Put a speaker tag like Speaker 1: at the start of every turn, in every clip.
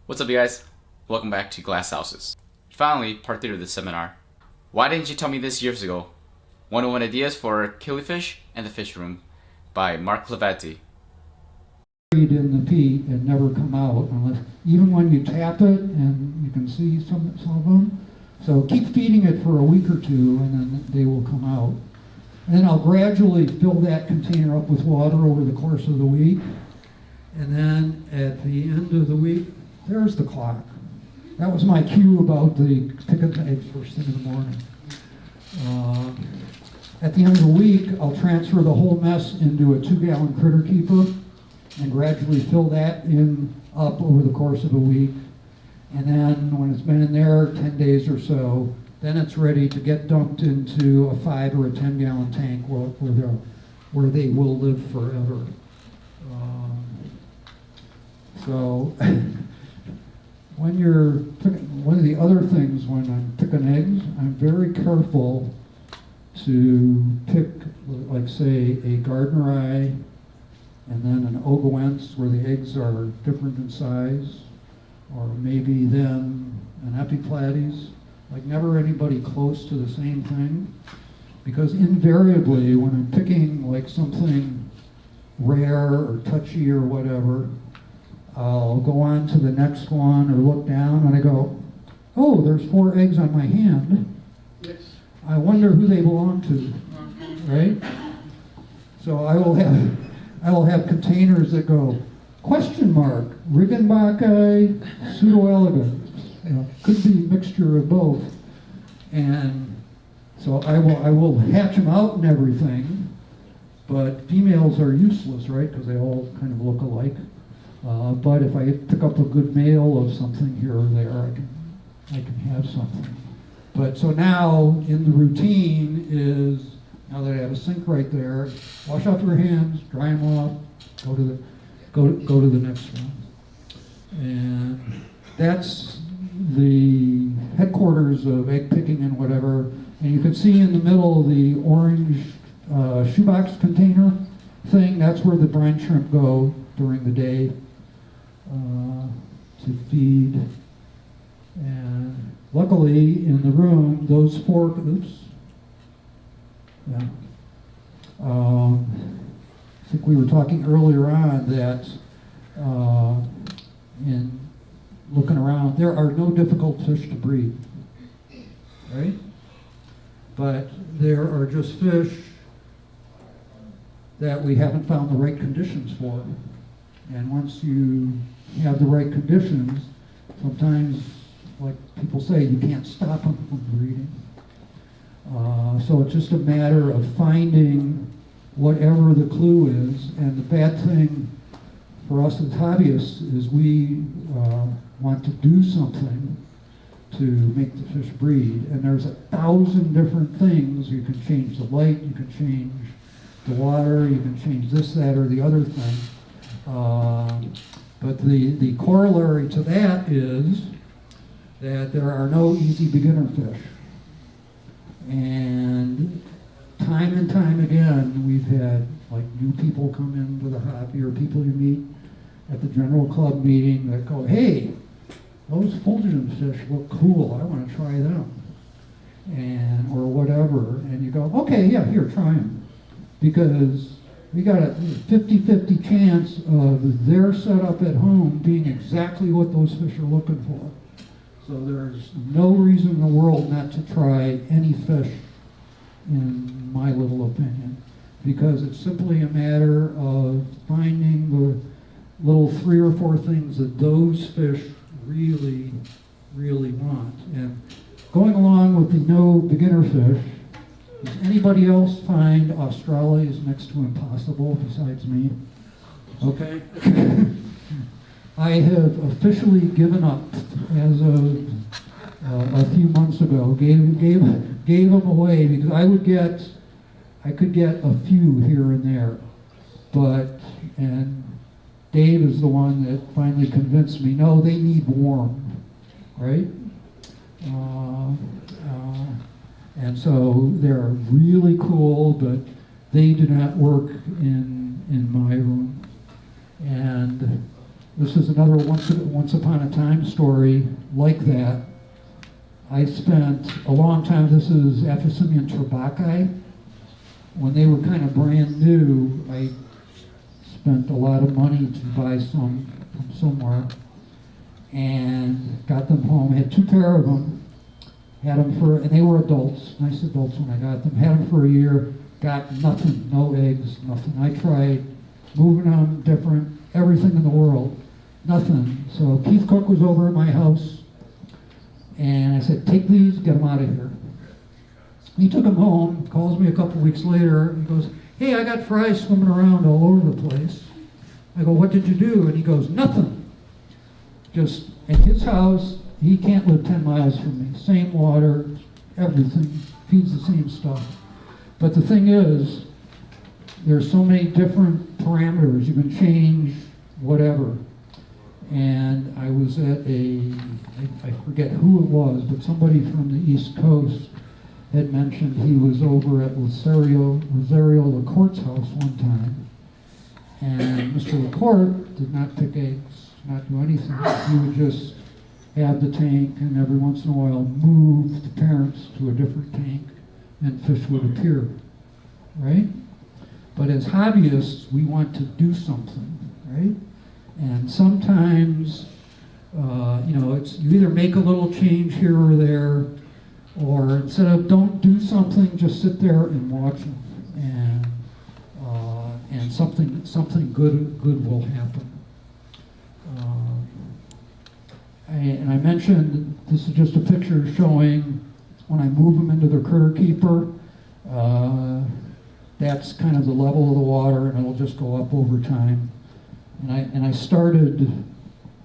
Speaker 1: What's up, you guys? Welcome back to Glass Houses. Finally, part 3 of this seminar. Why didn't you tell me this years ago? 101 Ideas for Killifish and the Fish Room by Mark Hlavaty.
Speaker 2: In the peat and never come out unless, even when you tap it and you can see some of them. So keep feeding it for a week or two and then they will come out. And then I'll gradually fill that container up with water over the course of the week. And then at the end of the week, there's the clock. That was my cue about the picking eggs first thing in the morning. At the end of the week, I'll transfer the whole mess into a 2-gallon critter keeper and gradually fill that up over the course of a week. And then when it's been in there 10 days or so, then it's ready to get dumped into a 5 or a 10-gallon tank where they will live forever. So when you're picking, one of the other things when I'm picking eggs, I'm very careful to pick, like say, a Gardner Eye and then an Ogowentz where the eggs are different in size, or maybe then an Epiplates, like never anybody close to the same thing, because invariably when I'm picking like something rare or touchy or whatever, I'll go on to the next one or look down and I go, oh, there's 4 eggs on my hand.
Speaker 3: Yes.
Speaker 2: I wonder who they belong to, right? So I will have containers that go, question mark, Riggenbacki, pseudo-elegans. Could be a mixture of both. And so I will hatch them out and everything, but females are useless, right? Because they all kind of look alike. But if I pick up a good male of something here or there, I can have something. But so now in the routine is, now that I have a sink right there, wash off your hands, dry them off, go to the next one. And that's the headquarters of egg picking and whatever. And you can see in the middle the orange shoebox container thing. That's where the brine shrimp go during the day to feed. And luckily in the room, those 4, oops, yeah. I think we were talking earlier on that in looking around, there are no difficult fish to breed, right? But there are just fish that we haven't found the right conditions for. And once you have the right conditions, sometimes, like people say, you can't stop them from breeding. So it's just a matter of finding whatever the clue is. And the bad thing for us as hobbyists is we want to do something to make the fish breed. And there's 1,000 different things. You can change the light, you can change the water, you can change this, that, or the other thing. But the corollary to that is that there are no easy beginner fish. And time again, we've had like new people come into the hobby or people you meet at the general club meeting that go, hey, those fulgens fish look cool, I want to try them. And, or whatever, and you go, okay, yeah, here, try them. Because we got a 50-50 chance of their setup at home being exactly what those fish are looking for. So there's no reason in the world not to try any fish, in my little opinion, because it's simply a matter of finding the little 3 or 4 things that those fish really, really want. And going along with the no beginner fish, does anybody else find Australia is next to impossible besides me? Okay. I have officially given up as of a few months ago. Gave them away because I could get a few here and there, and Dave is the one that finally convinced me. No, they need warm, right? And so they're really cool, but they do not work in my room. And This is another once upon a time story like that. I spent a long time, this is Ephesus and Hlavaty. When they were kind of brand new, I spent a lot of money to buy some from somewhere and got them home. I had 2 pair of them. Had them and they were adults, nice adults when I got them. Had them for a year, got nothing, no eggs, nothing. I tried moving them different, everything in the world, nothing. So Keith Cook was over at my house, and I said, take these, get them out of here. He took them home, calls me a couple weeks later, and he goes, hey, I got fries swimming around all over the place. I go, what did you do? And he goes, nothing. Just at his house, he can't live 10 miles from me. Same water, everything, feeds the same stuff. But the thing is, there's so many different parameters. You can change whatever. And I was at I forget who it was, but somebody from the East Coast had mentioned he was over at Rosario LaCourte's house one time. And Mr. LaCourte did not pick eggs, not do anything. He would just have the tank and every once in a while move the parents to a different tank and fish would appear, right? But as hobbyists, we want to do something, right? And sometimes, it's you either make a little change here or there, or instead of don't do something, just sit there and watch them, and something good will happen. And I mentioned this is just a picture showing when I move them into the critter keeper. That's kind of the level of the water, and it'll just go up over time. And I started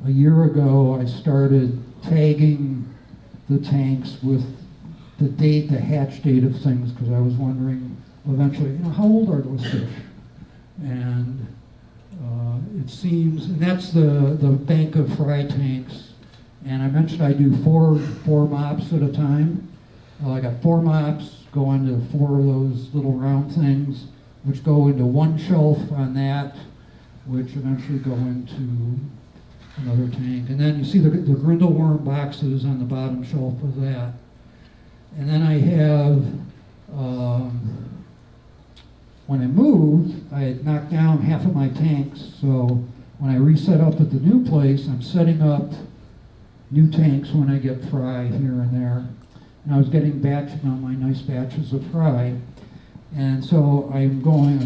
Speaker 2: a year ago. I started tagging the tanks with the date, the hatch date of things, because I was wondering eventually, how old are those fish? And it seems, and that's the bank of fry tanks. And I mentioned I do four mops at a time. I got 4 mops go into 4 of those little round things, which go into one shelf on that, which eventually go into another tank. And then you see the grindleworm boxes on the bottom shelf of that. And then I have, when I moved, I had knocked down half of my tanks, so when I reset up at the new place, I'm setting up new tanks when I get fry here and there. And I was getting my nice batches of fry. And so I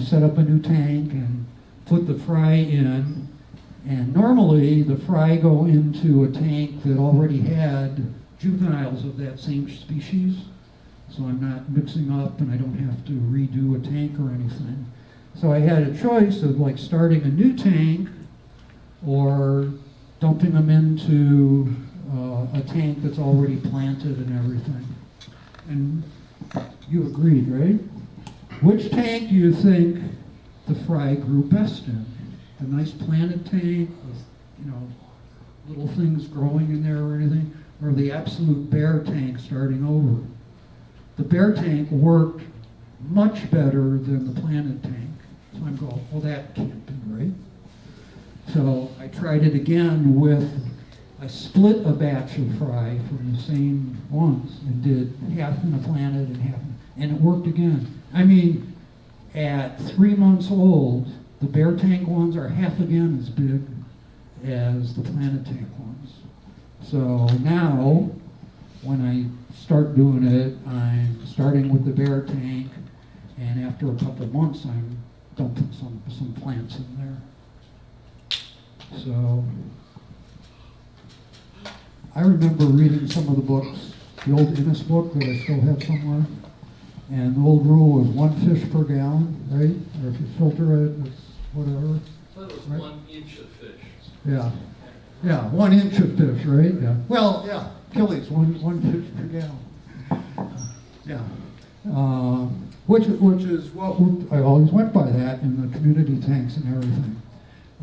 Speaker 2: set up a new tank and put the fry in. And normally the fry go into a tank that already had juveniles of that same species. So I'm not mixing up and I don't have to redo a tank or anything. So I had a choice of starting a new tank or dumping them into a tank that's already planted and everything. And you agreed, right? Which tank do you think the fry grew best in? The nice planted tank with, little things growing in there or anything? Or the absolute bare tank starting over? The bare tank worked much better than the planted tank. So I'm going, well, that can't be right. So I tried it again I split a batch of fry from the same ones and did half in a planted and half, and it worked again. I mean, at 3 months old, the bare tank ones are half again as big as the planted tank ones. So now, when I start doing it, I'm starting with the bare tank, and after a couple of months, I'm dumping some plants in there. So I remember reading some of the books, the old Innis book that I still have somewhere, and the old rule was 1 fish per gallon, right? Or if you filter it, it's whatever.
Speaker 3: So it was
Speaker 2: right?
Speaker 3: 1 inch of fish.
Speaker 2: Yeah, 1 inch of fish, right? Yeah. Well, yeah, Killies, one fish per gallon. Yeah. Which is what I always went by that in the community tanks and everything.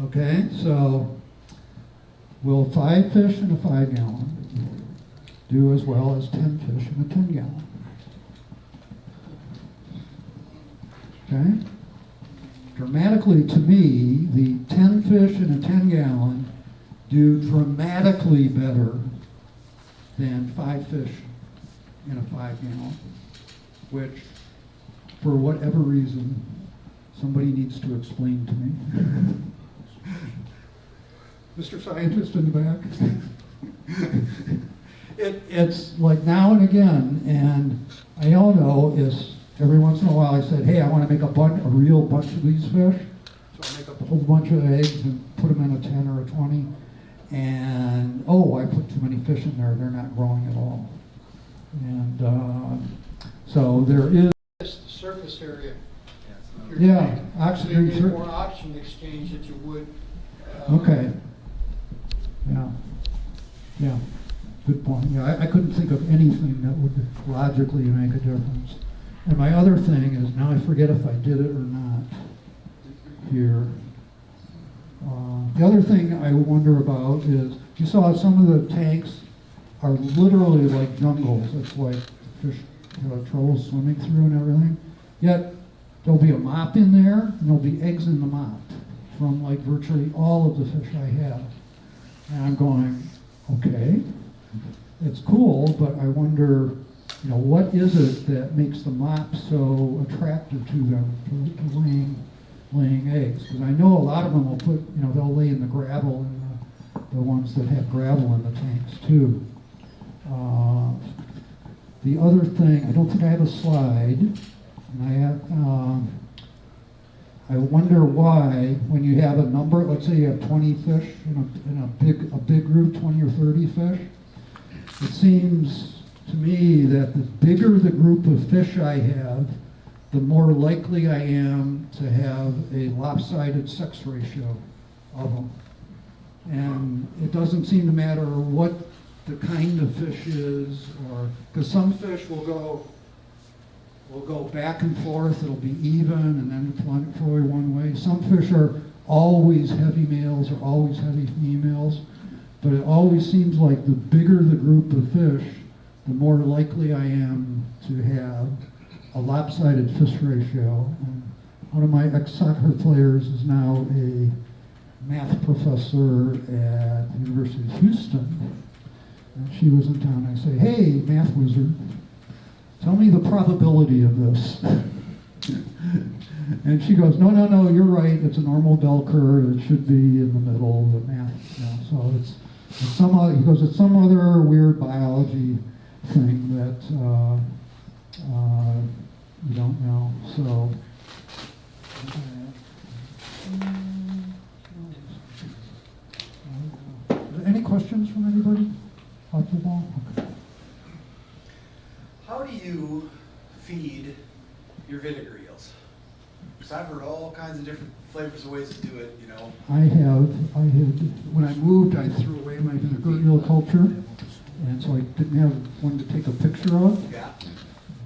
Speaker 2: Okay, so will 5 fish in a 5 gallon do as well as 10 fish in a 10 gallon? Okay? Dramatically, to me, the 10 fish in a 10 gallon do dramatically better than 5 fish in a 5-gallon, which, for whatever reason, somebody needs to explain to me. Mr. Scientist in the back. It's like now and again, and I all know is every once in a while I said, hey, I want to make a real bunch of these fish. So I make up a whole bunch of eggs and put them in a 10 or a 20. And, oh, I put too many fish in there. They're not growing at all. And so there is...
Speaker 3: It's the surface area.
Speaker 2: Yeah, oxygen.
Speaker 3: Maybe more oxygen exchange that you would.
Speaker 2: Okay. Yeah. Yeah. Good point. Yeah, I couldn't think of anything that would logically make a difference. And my other thing is, now I forget if I did it or not here. The other thing I wonder about is, you saw some of the tanks are literally like jungles. It's like fish trouble swimming through and everything. Yet there'll be a mop in there, and there'll be eggs in the mop from like virtually all of the fish I have. And I'm going, okay, it's cool, but I wonder, what is it that makes the mop so attractive to them to laying eggs? Because I know a lot of them will put, they'll lay in the gravel, and the ones that have gravel in the tanks too. The other thing, I don't think I have a slide, and I wonder why, when you have a number, let's say you have 20 fish in a big group, 20 or 30 fish, it seems to me that the bigger the group of fish I have, the more likely I am to have a lopsided sex ratio of them. And it doesn't seem to matter what the kind of fish is, or because some fish will go back and forth, it'll be even, and then fluctuate one way. Some fish are always heavy males or always heavy females, but it always seems like the bigger the group of fish, the more likely I am to have a lopsided fish ratio. And one of my ex-soccer players is now a math professor at the University of Houston. And she was in town. I say, hey, math wizard, tell me the probability of this. And she goes, no, you're right. It's a normal bell curve. It should be in the middle of the math. So it's some other, he goes, it's some other weird biology thing that you don't know. So any questions from anybody? Off the ball? Okay.
Speaker 4: How do you feed your vinegar eels? Because I've heard all kinds of different flavors of ways to do it,
Speaker 2: I had, when I moved, I threw away my vinegar eel culture, and so I didn't have one to take a picture of.
Speaker 4: Yeah.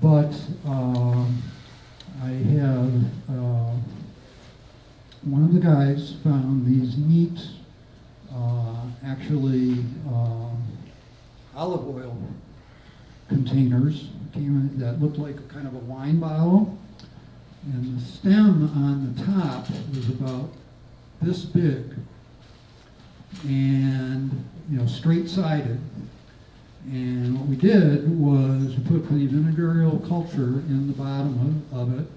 Speaker 2: But I have, one of the guys found these neat, olive oil containers that looked like a kind of a wine bottle, and the stem on the top was about this big and straight-sided. And what we did was we put the vinegar oil culture in the bottom of it,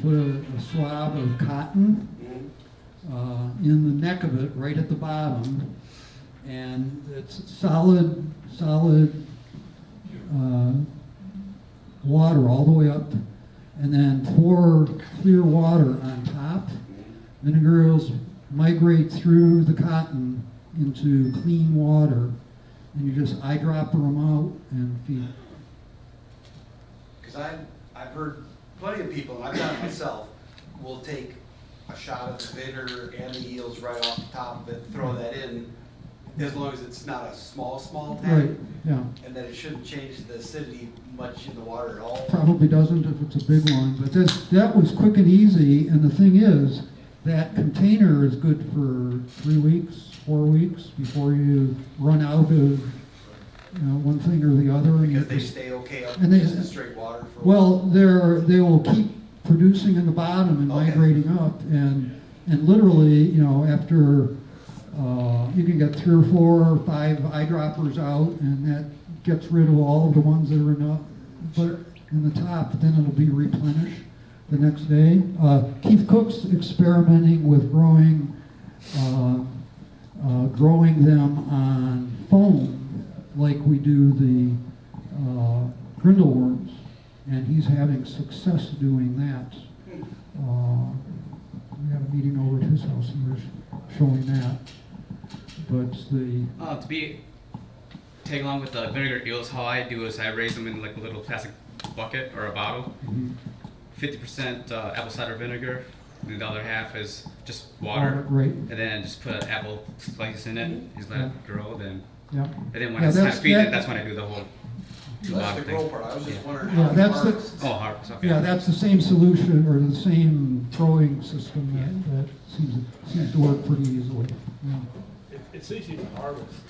Speaker 2: put a swab of cotton in the neck of it right at the bottom, and it's solid water all the way up, and then pour clear water on top. Vinegar oils migrate through the cotton into clean water, and you just eyedropper them out and feed.
Speaker 4: Because I've heard plenty of people, I've done it myself, will take a shot of the vinegar and the eels right off the top of it, throw that in, as long as it's not a small tank.
Speaker 2: Right, yeah.
Speaker 4: And then it shouldn't change the acidity much in the water at all.
Speaker 2: Probably doesn't if it's a big one, but that was quick and easy, and the thing is, that container is good for 3 weeks, 4 weeks before you run out of one thing or the other.
Speaker 4: Because they stay okay up
Speaker 2: and
Speaker 4: just in straight water for a
Speaker 2: well,
Speaker 4: while.
Speaker 2: they will keep producing in the bottom and
Speaker 4: Okay.
Speaker 2: migrating up, and literally, after You can get 3 or 4 or 5 eyedroppers out, and that gets rid of all of the ones that are in the top, then it'll be replenished the next day. Keith Cook's experimenting with growing them on foam like we do the grindleworms, and he's having success doing that. We had a meeting over at his house, and he was showing that. But the
Speaker 1: tag along with the vinegar eels, how I do is I raise them in like a little plastic bucket or a bottle. 50% apple cider vinegar, and the other half is just water.
Speaker 2: Right.
Speaker 1: And then just put apple slices in it, just let it grow. Then,
Speaker 2: yeah.
Speaker 1: And then when it's time to feed it, that's when I do the whole.
Speaker 4: That's the grow part. I was just wondering
Speaker 2: Yeah,
Speaker 4: how
Speaker 2: that's
Speaker 4: it works.
Speaker 1: Oh, harvest. Okay.
Speaker 2: Yeah, that's the same solution or the same growing system that seems to work pretty easily. Yeah.
Speaker 5: It's easy to harvest,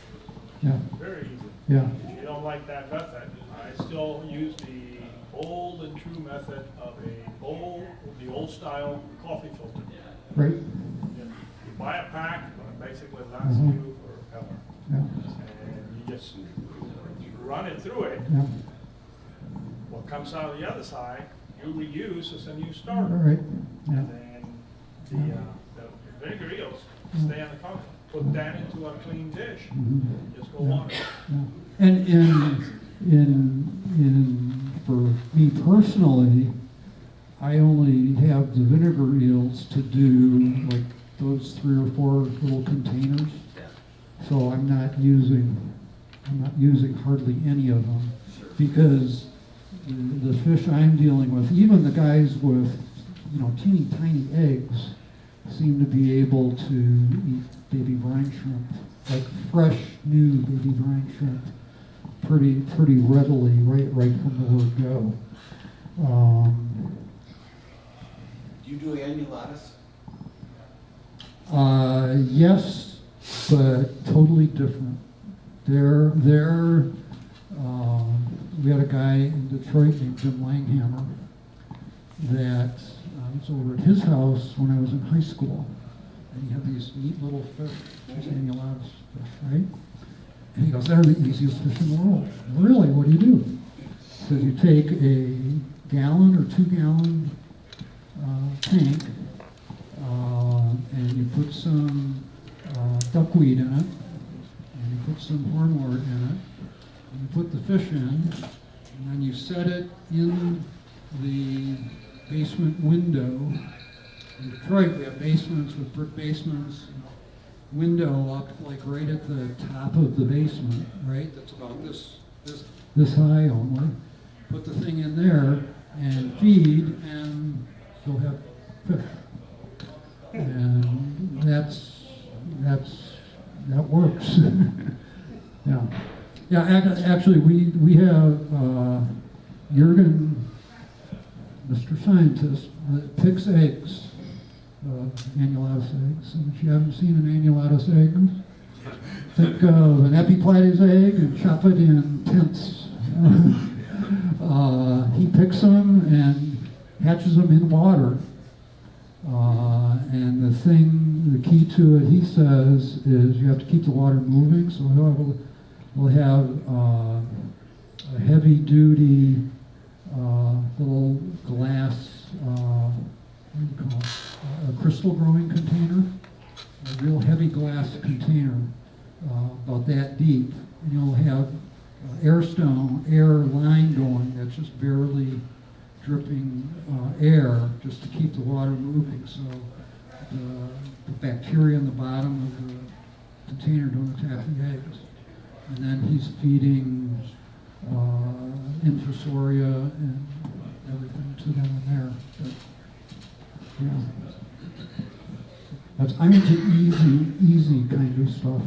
Speaker 2: Yeah.
Speaker 5: very easy.
Speaker 2: Yeah.
Speaker 5: If you don't like that method, I still use the old and true method of the old style coffee filter.
Speaker 2: Right.
Speaker 5: You buy a pack, but it basically lasts you forever.
Speaker 2: Yeah.
Speaker 5: And you just run it through it.
Speaker 2: Yeah.
Speaker 5: What comes out of the other side, you reuse as a new
Speaker 2: All
Speaker 5: starter.
Speaker 2: right. Yeah.
Speaker 5: And then the vinegar eels stay on the counter. Put that into a clean dish. Just go on it.
Speaker 2: Yeah. And for me personally, I only have the vinegar eels to do like those 3 or 4 little containers. So I'm not using hardly any of them, because the fish I'm dealing with, even the guys with teeny tiny eggs, seem to be able to eat baby brine shrimp, like fresh new baby brine shrimp, pretty readily, right from the word go.
Speaker 4: Do you do annulatus?
Speaker 2: Yes, but totally different. We had a guy in Detroit named Jim Langhammer that I was over at his house when I was in high school, and he had these neat little fish, these annulatus fish, right? And he goes, "They're the easiest fish in the world." Really? What do you do? He says, you take a gallon or 2 gallon tank, and you put some duckweed in it, and you put some hornwort in it, and you put the fish in, and then you set it in the basement window. In Detroit, we have basements with brick basements, window up like right at the top of the basement, right? That's about this high only. Put the thing in there and feed, and you'll have fish. And that works. Yeah. Actually, we have Jürgen, Mr. Scientist, that picks eggs, annulatus eggs. And if you haven't seen an annulatus egg, think of an Epiplates egg and chop it in tenths. He picks them and hatches them in water. And the key to it, he says, is you have to keep the water moving. So we'll have a heavy-duty little glass, what do you call it? A crystal growing container, a real heavy glass container, about that deep. And you'll have air line going that's just barely dripping air just to keep the water moving, so the bacteria in the bottom of the container don't attack the eggs. And then he's feeding infusoria and everything to them in there. But, yeah. I'm into easy kind of stuff.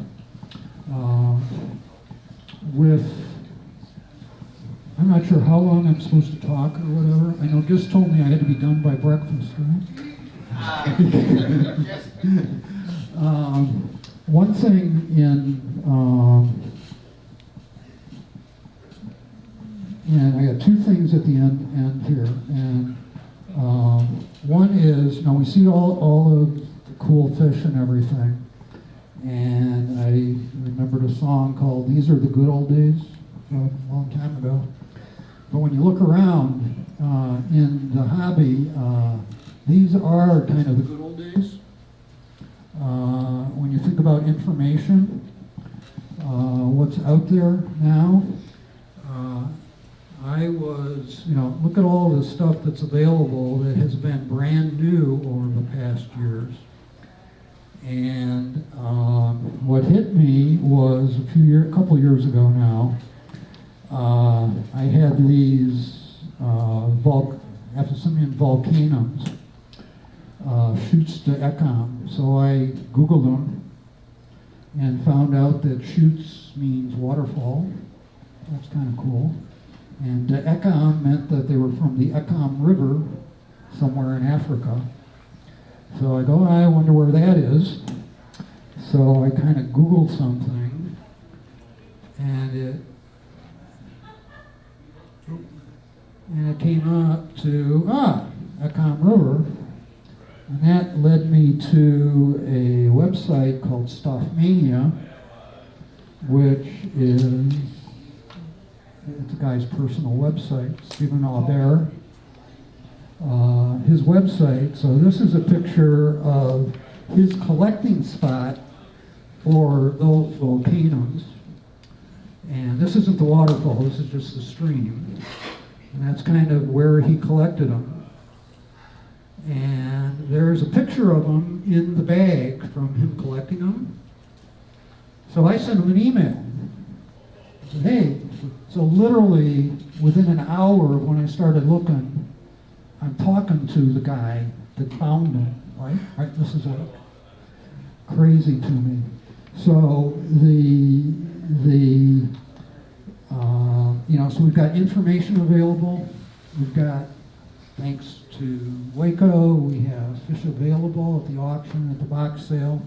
Speaker 2: I'm not sure how long I'm supposed to talk or whatever. I know Gis told me I had to be done by breakfast, right? One thing and I got 2 things at the end here. And one is, we see all of the cool fish and everything. And I remembered a song called "These Are the Good Old Days" from a long time ago. But when you look around in the hobby, these are kind of the good old days. When you think about information, what's out there now, I was, look at all the stuff that's available that has been brand new over the past years. And what hit me was a couple years ago now, I had these Ephesumian volcanoes, shoots to Ekam. So I Googled them and found out that shoots means waterfall. That's kind of cool. And Ekam meant that they were from the Ekam River somewhere in Africa. So I go, I wonder where that is. So I kind of Googled something, and it came up to, Ekam River. And that led me to a website called Stuffmania, which is, it's a guy's personal website, Stephen Aubert. His website, so this is a picture of his collecting spot for those volcanoes. And this isn't the waterfall, this is just the stream. And that's kind of where he collected them. And there's a picture of them in the bag from him collecting them. So I sent him an email. I said, hey, so literally within an hour of when I started looking, I'm talking to the guy that found them, right? This is crazy to me. So so we've got information available. We've got, thanks to WAKO, we have fish available at the auction, at the box sale,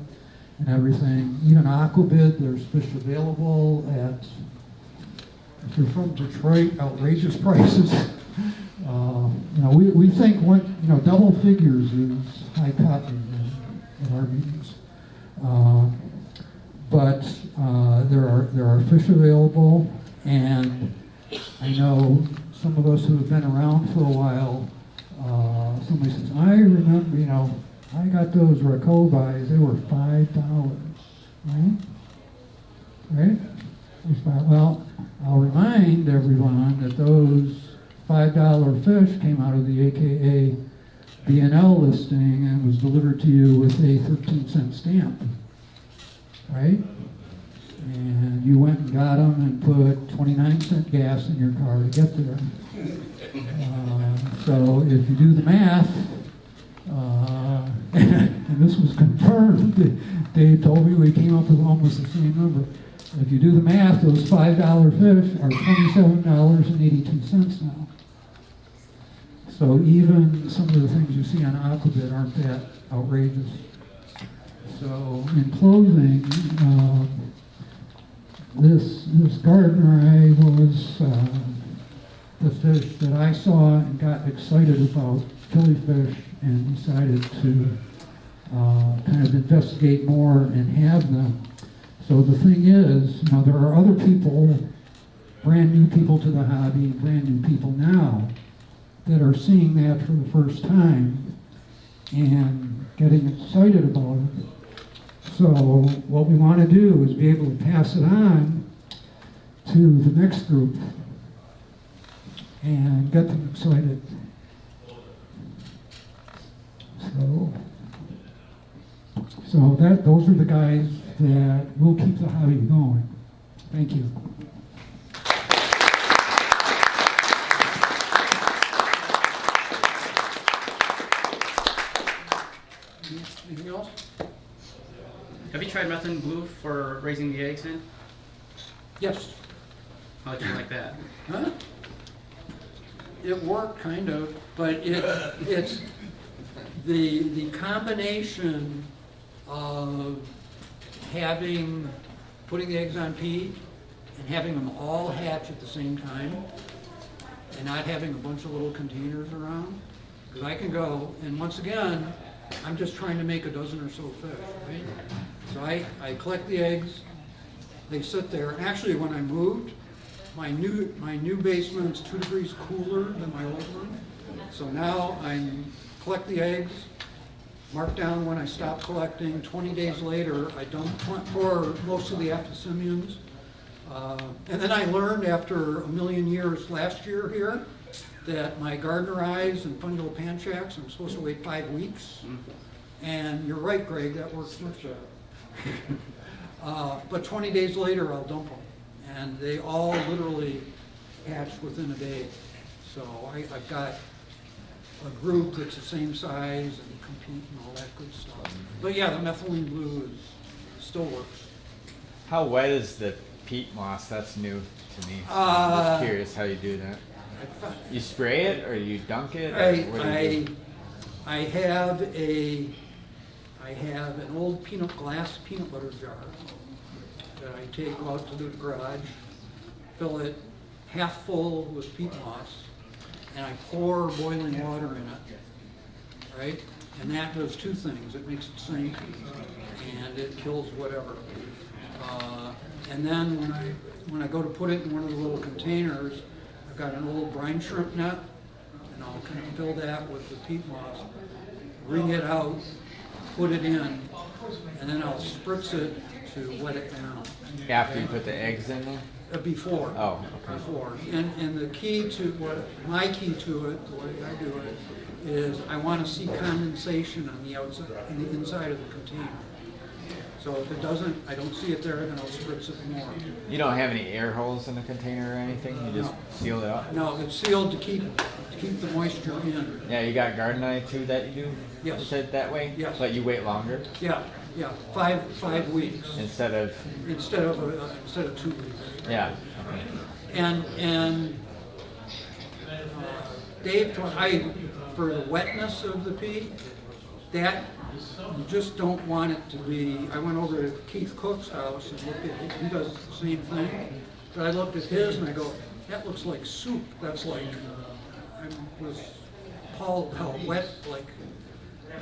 Speaker 2: and everything. Even Aquabid, there's fish available at, if you're from Detroit, outrageous prices. We think double figures is high copy in our meetings. But there are fish available, and I know some of us who have been around for a while, somebody says, I remember, I got those WAKO buys, they were $5, right? Well, I'll remind everyone that those $5 fish came out of the AKA B&L listing and was delivered to you with a 13-cent stamp, right? And you went and got them and put 29-cent gas in your car to get there. So if you do the math, and this was confirmed, Dave told me we came up with almost the same number. If you do the math, those $5 fish are $27.82 now. So even some of the things you see on Aquabid aren't that outrageous. So in closing, this Gardner was the fish that I saw and got excited about killifish and decided to kind of investigate more and have them. So the thing is, there are other people, brand new people to the hobby, brand new people now, that are seeing that for the first time and getting excited about it. So what we want to do is be able to pass it on to the next group and get them excited. So those are the guys that will keep the hobby going. Thank you. Anything else?
Speaker 1: Have you tried methane blue for raising the eggs in?
Speaker 2: Yes.
Speaker 1: How did you like that?
Speaker 2: Huh? It worked kind of, but it's the combination of putting the eggs on P and having them all hatch at the same time and not having a bunch of little containers around. Because I can go, and once again, I'm just trying to make a dozen or so fish, right? So I collect the eggs, they sit there, and actually when I moved, my new basement's 2 degrees cooler than my old one. So now I collect the eggs, mark down when I stop collecting. 20 days later, I dump for most of the Aphysimians. And then I learned after a million years last year here that my gardener eyes and funny little panchaks, I'm supposed to wait 5 weeks. And you're right, Greg, that works much better. But 20 days later, I'll dump them. And they all literally hatch within a day. So I've got a group that's the same size and compete and all that good stuff. But yeah, the methylene blue still works.
Speaker 6: How wet is the peat moss? That's new to me. I'm just curious how you do that. You spray it or you dunk it? Or what do you do?
Speaker 2: I have an old glass peanut butter jar that I take out to the garage, fill it half full with peat moss, and I pour boiling water in it, right? And that does 2 things. It makes it sink, and it kills whatever. And then when I go to put it in one of the little containers, I've got an old brine shrimp net, and I'll kind of fill that with the peat moss, wring it out, put it in, and then I'll spritz it to wet it down.
Speaker 6: After you put the eggs in there?
Speaker 2: Before.
Speaker 6: Oh, okay.
Speaker 2: Before. And the key to my key to it, the way I do it, is I want to see condensation on the outside, on the inside of the container. So if it doesn't, I don't see it there, then I'll spritz it more.
Speaker 6: You don't have any air holes in the container or anything? You just seal it up?
Speaker 2: No, it's sealed to keep the moisture in.
Speaker 6: Yeah, you got garden eye too that you do?
Speaker 2: Yes.
Speaker 6: You said that way?
Speaker 2: Yes.
Speaker 6: But you wait longer?
Speaker 2: Yeah, 5 weeks
Speaker 6: Instead of,
Speaker 2: instead of 2 weeks.
Speaker 6: yeah.
Speaker 2: And Dave, for the wetness of the peat, that you just don't want it to be. I went over to Keith Cook's house and looked at it. He does the same thing. But I looked at his and I go, that looks like soup. That's like, I was appalled how wet, like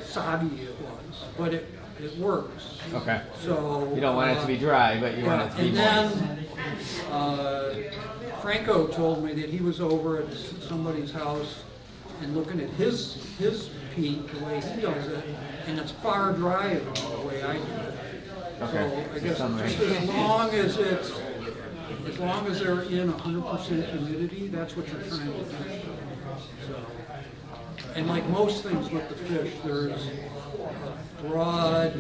Speaker 2: soggy it was. But it works.
Speaker 6: Okay.
Speaker 2: So
Speaker 6: You don't want it to be dry, but you want it to be
Speaker 2: and
Speaker 6: moist.
Speaker 2: then Franco told me that he was over at somebody's house and looking at his peat, the way he does it, and it's far drier than the way I do it.
Speaker 6: Okay.
Speaker 2: So I guess just as long as they're in 100% humidity, that's what you're trying to do. So, and like most things with the fish, there's a broad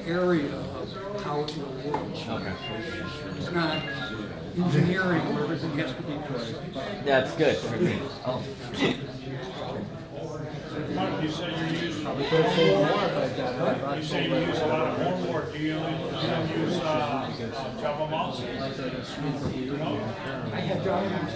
Speaker 2: area of how it will work.
Speaker 6: Okay.
Speaker 2: It's not engineering where everything has to be precise.
Speaker 6: That's good for me.
Speaker 5: Mike, you say you use a lot of hornwort. Do you use Java mouse? No?
Speaker 2: I have Java mouse.